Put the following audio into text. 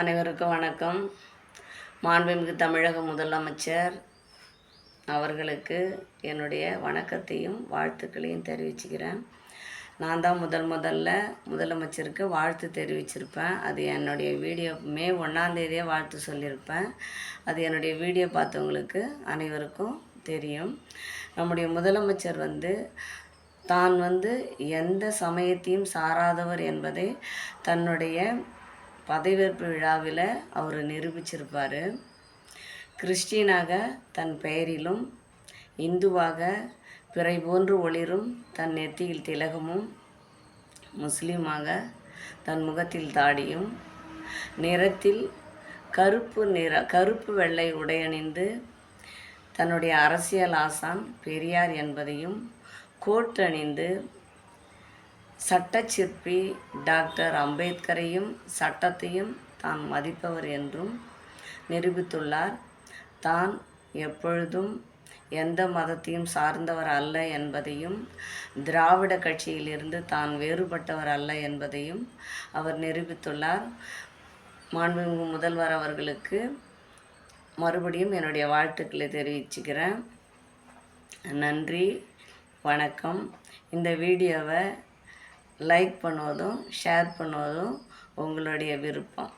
அனைவருக்கும் வணக்கம். மாண்புமிகு தமிழக முதலமைச்சர் அவர்களுக்கு என்னுடைய வணக்கத்தையும் வாழ்த்துக்களையும் தெரிவிச்சுக்கிறேன். நான் தான் முதல்ல முதலமைச்சருக்கு வாழ்த்து தெரிவிச்சிருப்பேன். அது என்னுடைய வீடியோ மே 1 வாழ்த்து சொல்லியிருப்பேன். அது என்னுடைய வீடியோ பார்த்தவங்களுக்கு அனைவருக்கும் தெரியும். நம்முடைய முதலமைச்சர் தான் எந்த சமயத்தையும் சாராதவர் என்பதை தன்னுடைய பதவியேற்பு விழாவில் அவர் நிரூபிச்சிருப்பார். கிறிஸ்டியனாக தன் பெயரிலும், இந்துவாக பிறை போன்று ஒளிரும் தன் நெத்தியில் திலகமும், முஸ்லீமாக தன் முகத்தில் தாடியும், நிறத்தில் கருப்பு வெள்ளை உடையணிந்து தன்னுடைய அரசியல் ஆசான் பெரியார் என்பதையும், கோட் அணிந்து சட்டச்சிற்பி டாக்டர் அம்பேத்கரையும் சட்டத்தையும் தான் மதிப்பவர் என்றும் நிரூபித்துள்ளார். தான் எப்பொழுதும் எந்த மதத்தையும் சார்ந்தவர் அல்ல என்பதையும், திராவிட கட்சியிலிருந்து தான் வேறுபட்டவர் அல்ல என்பதையும் அவர் நிரூபித்துள்ளார். மாண்புமிகு முதல்வர் அவர்களுக்கு மறுபடியும் என்னுடைய வாழ்த்துக்களை தெரிவிச்சுக்கிறேன். நன்றி, வணக்கம். இந்த வீடியோவை லைக் பண்ணுவதும் ஷேர் பண்ணுவதும் உங்களுடைய விருப்பம்.